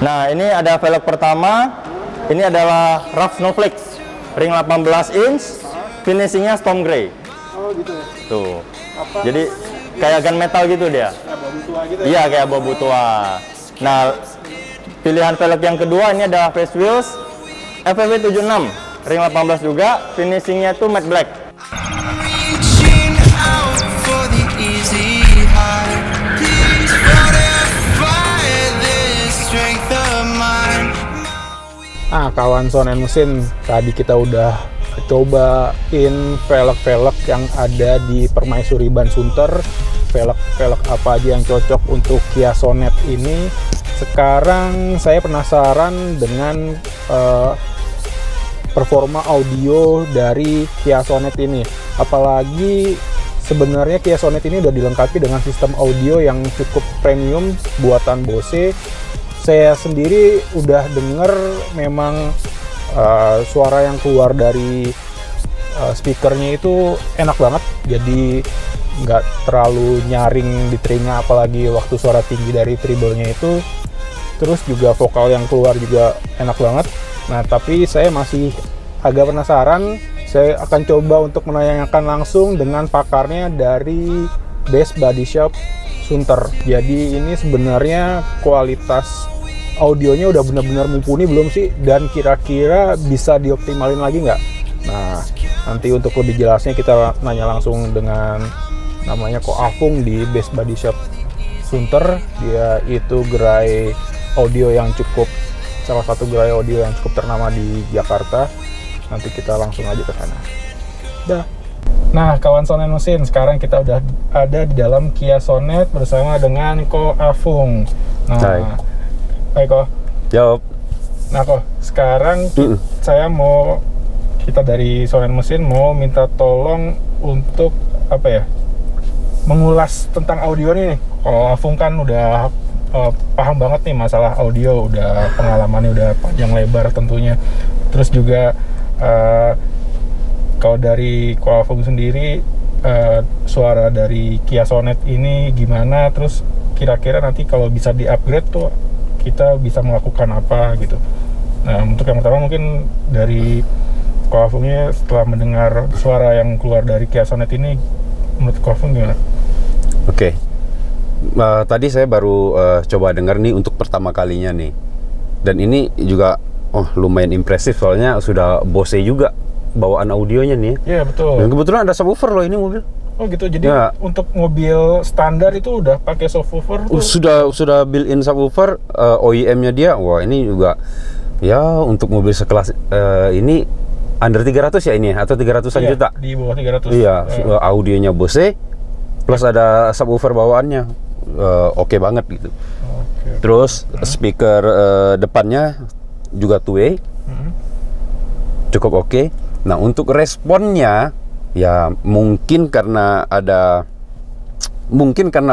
Nah, ini ada velg pertama. Ini adalah rough snowflakes, ring 18 inch, finishingnya storm grey. Oh gitu ya. Tuh. Apa? Jadi kayak gunmetal gitu dia. Kayak bambu tua gitu ya. Iya, kayak abu tua. Nah, pilihan velg yang kedua ini ada Face Wheels FFV 76, ring 18 juga, finishingnya itu matte black. Reaching out for the easy high. Please fortify this strength of mine. Nah, kawan Sound and Mesin, tadi kita udah cobain velg-velg yang ada di Permaisuri Ban Sunter. Velg-velg apa aja yang cocok untuk Kia Sonet ini. Sekarang saya penasaran dengan performa audio dari Kia Sonet ini. Apalagi sebenarnya Kia Sonet ini udah dilengkapi dengan sistem audio yang cukup premium buatan Bose. Saya sendiri udah denger memang suara yang keluar dari speakernya itu enak banget. Jadi nggak terlalu nyaring di telinga, apalagi waktu suara tinggi dari treble-nya itu. Terus juga vokal yang keluar juga enak banget. Nah, tapi saya masih agak penasaran. Saya akan coba untuk menanyakan langsung dengan pakarnya dari Best Body Shop Sunter. Jadi ini sebenarnya kualitas audionya udah benar-benar mumpuni belum sih? Dan kira-kira bisa dioptimalin lagi nggak? Nah, nanti untuk lebih jelasnya kita nanya langsung dengan namanya Ko Afung di Best Body Shop Sunter. Dia itu gerai audio yang cukup, salah satu gerai audio yang cukup ternama di Jakarta. Nanti kita langsung aja ke sana. Dah. Nah, kawan Sound and Mesin, sekarang kita udah ada di dalam Kia Sonet bersama dengan Ko Afung. Nah, hai Ko. Jawab. Nah, Ko, sekarang kita dari Sound and Mesin mau minta tolong untuk apa ya? Mengulas tentang audio nih. Ko Afung kan udah paham banget nih masalah audio, udah pengalamannya udah panjang lebar tentunya. Terus juga kalau dari Ko Afung sendiri, suara dari Kia Sonet ini gimana? Terus kira-kira nanti kalau bisa di-upgrade tuh kita bisa melakukan apa gitu. Nah, untuk yang pertama mungkin dari Ko Afungnya, setelah mendengar suara yang keluar dari Kia Sonet ini, menurut Ko Afung gimana? Oke. Tadi saya baru coba dengar nih untuk pertama kalinya nih, dan ini juga lumayan impresif soalnya sudah Bose juga bawaan audionya nih. Iya, betul. Dan kebetulan ada subwoofer loh ini mobil. Oh gitu, jadi ya, untuk mobil standar itu udah pakai subwoofer tuh? Sudah built-in subwoofer, OEM-nya dia. Wah, ini juga ya untuk mobil sekelas ini under 300 ya ini, atau 300-an juta? Di bawah 300. Iya, audionya Bose plus ada subwoofer bawaannya. Oke banget gitu. Terus speaker depannya juga two-way, cukup oke. Nah, untuk responnya ya mungkin karena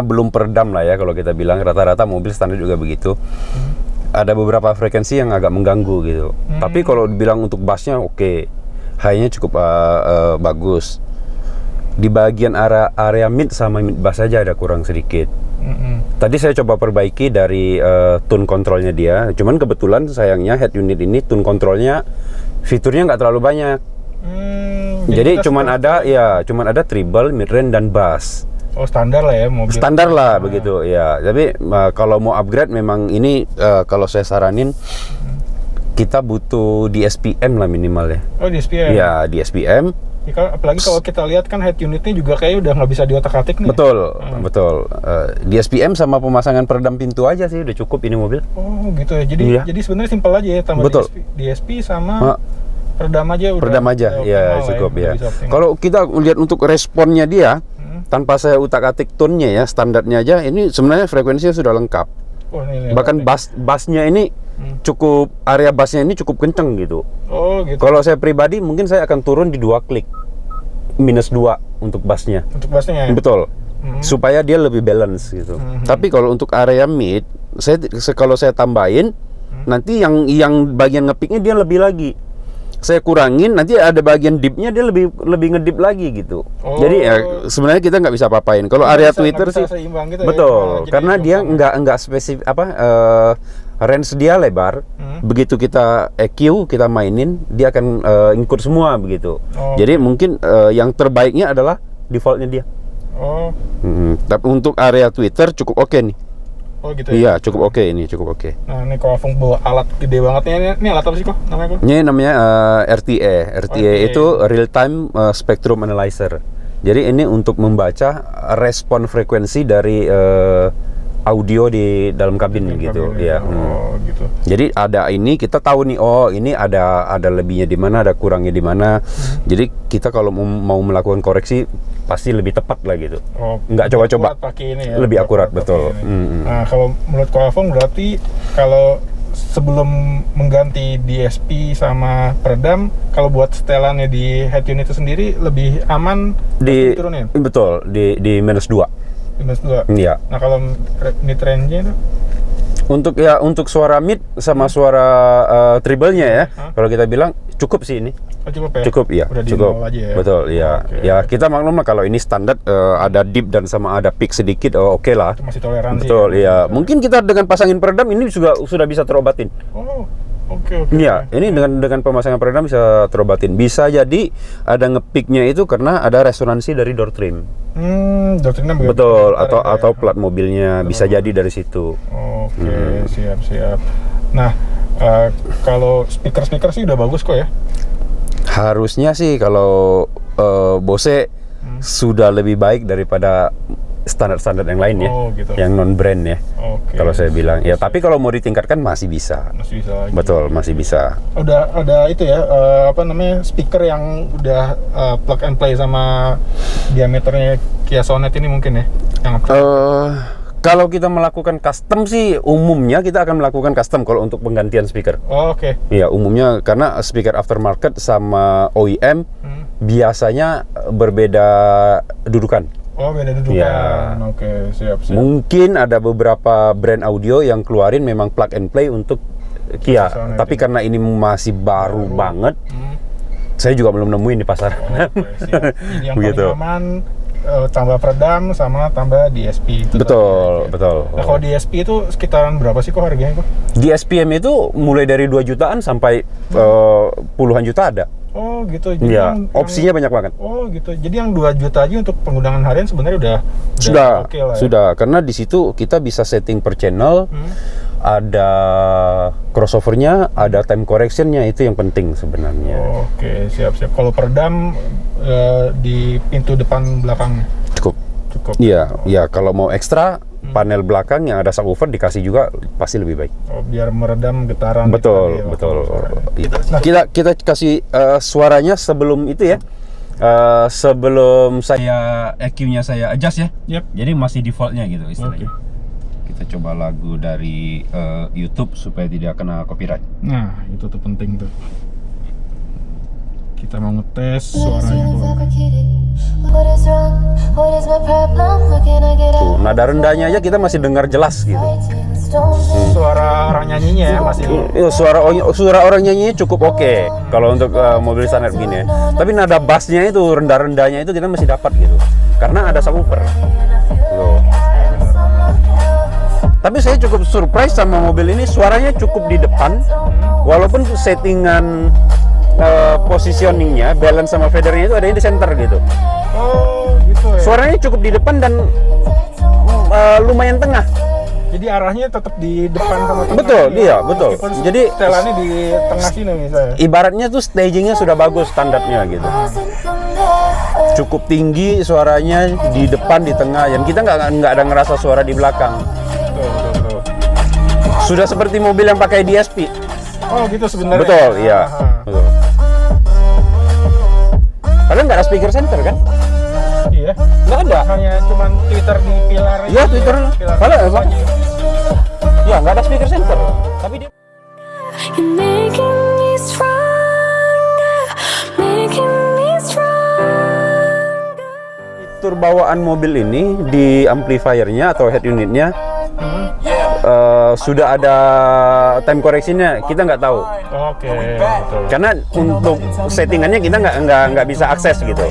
belum peredam lah ya, kalau kita bilang rata-rata mobil standar juga begitu. Ada beberapa frekuensi yang agak mengganggu gitu. Tapi kalau dibilang untuk bassnya oke, high-nya cukup bagus. Di bagian area mid sama mid bass saja ada kurang sedikit. Tadi saya coba perbaiki dari tune kontrolnya dia. Cuman kebetulan sayangnya head unit ini tune kontrolnya fiturnya nggak terlalu banyak. Jadi cuman ada treble, mid range dan bass. Oh, standar lah ya mobil. Standar lah begitu ya. Tapi kalau mau upgrade memang ini kalau saya saranin kita butuh DSPM lah minimal ya. Oh, DSPM. Ya, DSPM. Ya, apalagi kalau kita lihat kan head unitnya juga kayaknya udah nggak bisa diotak-atik nih. Betul. DSPM sama pemasangan peredam pintu aja sih udah cukup ini mobil. Oh gitu ya. Jadi sebenarnya simpel aja ya, tambah DSP sama peredam aja udah. Peredam aja, ya cukup ya. Kalau kita lihat untuk responnya dia, tanpa saya utak-atik tone-nya ya, standarnya aja, ini sebenarnya frekuensinya sudah lengkap. Oh, ini bahkan bassnya ini cukup, area bassnya ini cukup kenceng gitu. Oh gitu. Kalau saya pribadi mungkin saya akan turun di 2 klik, -2 untuk bassnya. Untuk bassnya ya? Betul. Supaya dia lebih balance gitu. Tapi kalau untuk area mid, kalau saya tambahin, nanti yang bagian ngepiknya dia lebih lagi. Saya kurangin, nanti ada bagian deepnya dia lebih ngedip lagi gitu. Jadi ya sebenarnya kita nggak bisa apa-apain. Kalau area Twitter sih gitu betul, ya? karena dia nggak spesifik range dia lebar. Begitu kita EQ, kita mainin, dia akan ngikut semua begitu. Jadi mungkin yang terbaiknya adalah defaultnya dia. Tapi untuk area Twitter cukup oke nih. Oh gitu Iya, cukup oke ini, cukup oke. Nah, ini kalau Afung bawa alat gede banget ini alat apa sih kok namanya kok? Ini namanya RTA. RTA itu Real Time Spectrum Analyzer. Jadi ini untuk membaca respon frekuensi dari audio di dalam kabin gitu. Ya. Oh gitu. Jadi ada ini kita tahu nih, oh ini ada lebihnya di mana, ada kurangnya di mana. Jadi kita kalau mau melakukan koreksi pasti lebih tepat lah gitu. Nggak coba-coba. Pakai ini ya. Lebih akurat, betul. Nah, kalau menurut Ko Afung berarti kalau sebelum mengganti DSP sama peredam, kalau buat setelannya di head unit itu sendiri lebih aman diturunin? Betul, di -2. -2. Iya. Nah, kalau mid range-nya itu? Untuk suara mid sama suara treble-nya ya, kalau kita bilang cukup sih ini. Oh, cukup ya? Cukup, iya. Udah di cukup. nol aja ya? Betul, iya. Okay. Ya, kita maklum lah kalau ini standar ada dip dan sama ada peak sedikit, oke lah. Itu masih toleransi. Betul, ya? iya. Mungkin kita dengan pasangin peredam ini juga sudah bisa terobatin. Oh, oke. Iya, ini dengan pemasangan peredam bisa terobatin. Bisa jadi ada ngepeaknya itu karena ada resonansi dari door trim. Door trimnya Betul, atau plat mobilnya bisa jadi dari situ. Oke, siap. Nah, kalau speaker sih udah bagus kok ya? Harusnya sih kalau Bose sudah lebih baik daripada standar-standar yang lain ya, gitu. yang non-brand ya. Kalau saya bilang ya, tapi kalau mau ditingkatkan masih bisa. Masih bisa lagi. Betul, masih bisa. Udah ada itu ya, speaker yang udah plug and play sama diameternya Kia Sonet ini mungkin ya? Kalau kita melakukan custom sih, umumnya kita akan melakukan custom kalau untuk penggantian speaker. Oke. Iya, umumnya karena speaker aftermarket sama OEM biasanya berbeda dudukan. Oh, beda dudukan. Ya. Oke, siap. Mungkin ada beberapa brand audio yang keluarin memang plug and play untuk Kia, tapi karena ini masih baru banget, saya juga belum nemuin di pasar. Siap. Jadi yang Begitu. paling aman tambah peredam sama tambah DSP itu. Betul, betul. Nah, kalau DSP itu sekitaran berapa sih kok harganya kok? DSPM itu mulai dari 2 jutaan sampai puluhan juta ada. Oh gitu. Jadi Iya, opsinya banyak banget. Oh gitu. Jadi yang 2 juta aja untuk penggunaan harian sebenarnya udah oke lah ya? Sudah, karena di situ kita bisa setting per channel, ada crossovernya, ada time correctionnya, itu yang penting sebenarnya. Oke, siap. Kalau peredam di pintu depan belakang Cukup. Iya, kalau mau ekstra panel belakang yang ada subwoofer dikasih juga pasti lebih baik. Biar meredam getaran. Betul. Nah, kita kasih suaranya sebelum itu ya. Sebelum saya EQ-nya saya adjust ya. Yep. Jadi masih defaultnya gitu istilahnya. Kita coba lagu dari YouTube supaya tidak kena copyright. Nah, itu tuh penting tuh. Kita mau ngetes suaranya tuh. Tuh, nada rendahnya aja kita masih dengar jelas gitu. Suara orang nyanyinya ya masih. Suara orang nyanyinya cukup oke kalau untuk mobil standar begini ya. Tapi nada bassnya itu rendah-rendahnya itu kita masih dapat gitu. Karena ada subwoofer. Tuh. Tapi saya cukup surprise sama mobil ini, suaranya cukup di depan, walaupun settingan positioningnya, balance sama fadernya itu ada di center gitu. Oh, gitu ya. Suaranya cukup di depan dan lumayan tengah. Jadi arahnya tetap di depan sama tengah. Betul, iya, betul. Jadi setelannya di tengah sini misalnya. Ibaratnya tuh stagingnya sudah bagus standarnya gitu. Cukup tinggi suaranya di depan, di tengah, dan kita nggak ada ngerasa suara di belakang. Betul. Sudah seperti mobil yang pakai DSP. Oh gitu sebenarnya. Betul, iya. Betul. Padahal nggak ada speaker center kan? Iya. Nggak ada. Hanya cuman Twitter di pilar. Iya, Twitter. Padahal emang. aja. Ya nggak ada speaker center. Tapi dia. You're making me stronger, making me stronger. Fitur bawaan mobil ini di amplifiernya atau head unitnya sudah ada time correctionnya, kita nggak tahu. Oke, betul. Karena untuk settingannya kita nggak bisa akses gitu.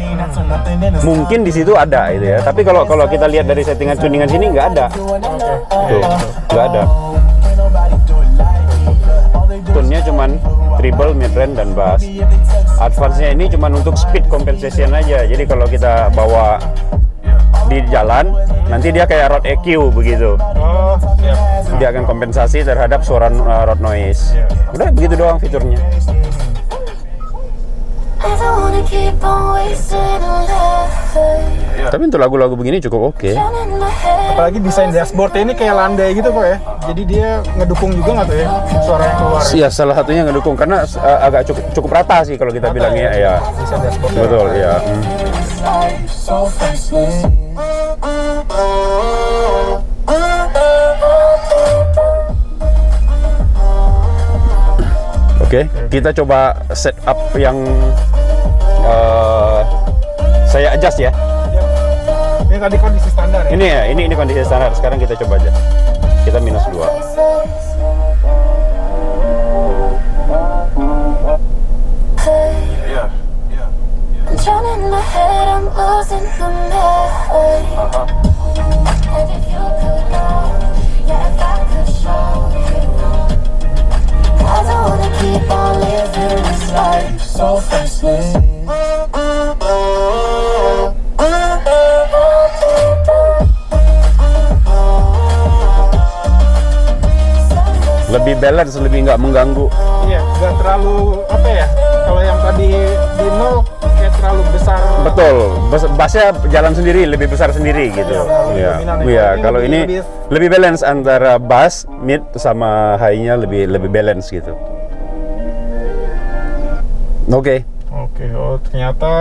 Mungkin di situ ada gitu ya. Tapi kalau kita lihat dari settingan tuningan sini nggak ada. Tuh, nggak ada. treble, mid-range, dan bass. Advance-nya ini cuma untuk speed compensation aja. Jadi kalau kita bawa di jalan, nanti dia kayak road EQ begitu. Oh, siap. Dia akan kompensasi terhadap suara road noise. Udah begitu doang fiturnya. I don't wanna keep on wasting a life. Tapi untuk lagu-lagu begini cukup oke. Drowning my head. Apalagi desain dashboardnya ini kayak landai gitu kok ya. Jadi dia ngedukung juga nggak tuh ya suara yang keluar. Ya salah satunya ngedukung karena agak cukup rata sih kalau kita bilangnya ya. Desain dashboardnya. Betul ya. Oke, kita coba setup yang saya adjust ya. Ini tadi kondisi standar ya. Ini ya, ini kondisi standar. Sekarang kita coba aja. Kita -2. I'm drowning my head, I'm losing my mind. And if you could know, yeah, if I could show you, I don't wanna keep on living this life so faceless. Lebih balance, lebih nggak mengganggu. Iya, nggak terlalu apa ya? Kalau yang tadi di nol kayak terlalu besar. Betul, bassnya jalan sendiri, lebih besar sendiri gitu. Iya, dominan ya. iya. Kalau Kalau ini ini lebih balance antara bass, mid sama high-nya lebih balance gitu. Oke. Oke, oh ternyata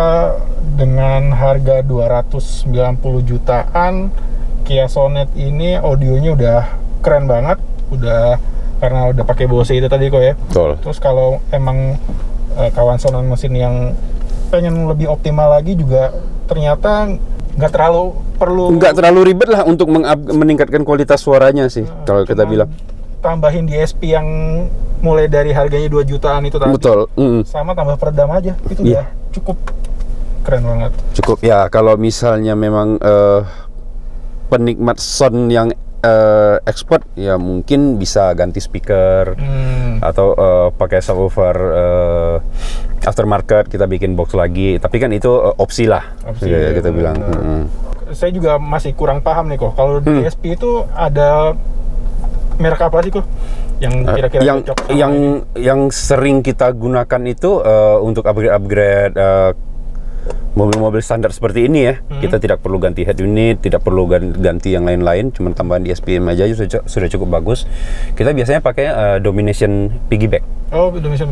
dengan harga 290 jutaan Kia Sonet ini audionya udah keren banget, udah karena udah pakai Bose itu tadi kok ya. Betul. Terus kalau emang kawan sound mesin yang pengen lebih optimal lagi juga ternyata nggak terlalu ribet lah untuk meningkatkan kualitas suaranya sih kalau kita cuman bilang. tambahin DSP yang mulai dari harganya 2 jutaan itu tadi. Betul. Sama tambah peredam aja itu Iya. udah cukup keren banget. Cukup ya kalau misalnya memang penikmat sound yang expert ya mungkin bisa ganti speaker atau pakai subwoofer aftermarket, kita bikin box lagi, tapi kan itu opsi lah ya, kita bilang. Saya juga masih kurang paham nih kok kalau DSP itu ada merek apa sih kok yang kira-kira cocok sama yang sering kita gunakan itu untuk upgrade mobil-mobil standar seperti ini ya. Kita tidak perlu ganti head unit, tidak perlu ganti yang lain-lain, cuma tambahan di SPM aja sudah cukup bagus. Kita biasanya pakai Domination piggyback. Oh, Domination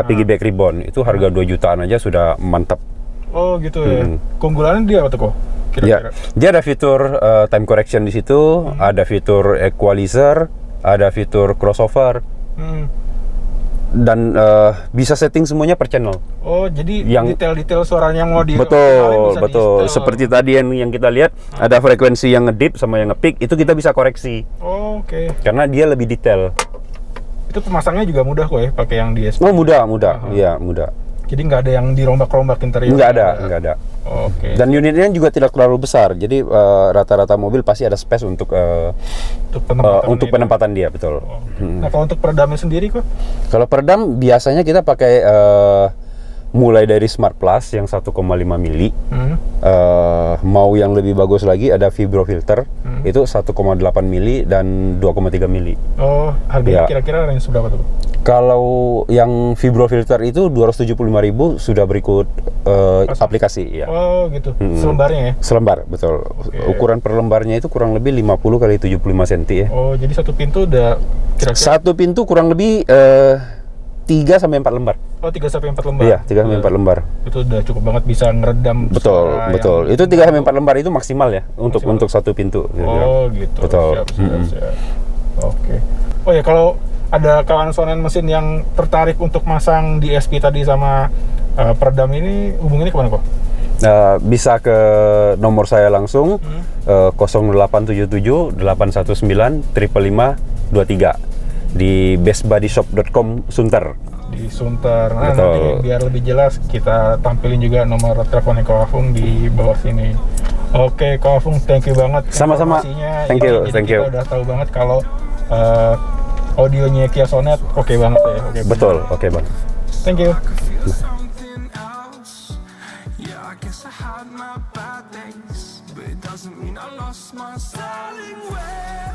piggyback ribbon. Itu harga 2 jutaan aja sudah mantap. Oh, gitu ya. Keunggulannya dia apa tuh kok? Kira-kira. Ya, dia ada fitur time correction di situ, ada fitur equalizer, ada fitur crossover. Dan bisa setting semuanya per channel. Oh, jadi Yang- detail-detail suaranya yang mau di Betul. bisa di-setel. Seperti tadi yang kita lihat, ada frekuensi yang ngedip sama yang ngepeak, itu kita bisa koreksi. Oh, oke. Karena dia lebih detail. Itu pemasangnya juga mudah kok ya pakai yang DSP. Oh, mudah. Iya, mudah. Jadi nggak ada yang dirombak-rombak interior. Enggak ada. Oke. Dan unitnya juga tidak terlalu besar. Jadi rata-rata mobil pasti ada space untuk penempatan dia, betul. Nah, kalau untuk peredamnya sendiri kok? Kalau peredam biasanya kita pakai mulai dari Smart Plus yang 1,5 mili. Mau yang lebih bagus lagi ada Vibro filter. Itu 1,8 mili dan 2,3 mili. Oh, harganya Ya. kira-kira range berapa tuh? Kalau yang Vibro filter itu 275.000 sudah berikut aplikasi ya. Oh, gitu. Selembarnya ya? Selembar, betul. Ukuran per lembarnya itu kurang lebih 50 kali 75 cm ya. Oh, jadi satu pintu udah kira-kira Satu pintu kurang lebih 3 sampai 4 lembar. Oh, 3 sampai 4 lembar. Iya, 3 sampai 4 lembar. Itu udah cukup banget bisa ngeredam Betul, suara betul. yang- Itu 3 sampai 4 lembar itu maksimal ya untuk satu pintu. Oh, gitu. Betul. Siap. Oke. Oh ya, kalau ada kawan sonen mesin yang tertarik untuk masang DSP tadi sama peredam ini, hubunginnya kemana kok? Bisa ke nomor saya langsung 0877 819 555 23 di bestbodyshop.com Sunter. Di Sunter. Nah, Betul. nanti biar lebih jelas kita tampilin juga nomor teleponnya Ko Afung di bawah sini. Oke, Ko Afung, thank you banget Sama-sama. informasinya. Thank you, Jadi thank kita you. udah tahu banget kalau audionya Kia Sonet oke banget ya. Oke, Betul, oke Bang. Thank you. Feel something else. Yeah, I guess I had my bad days, but it doesn't mean I lost my styling. Where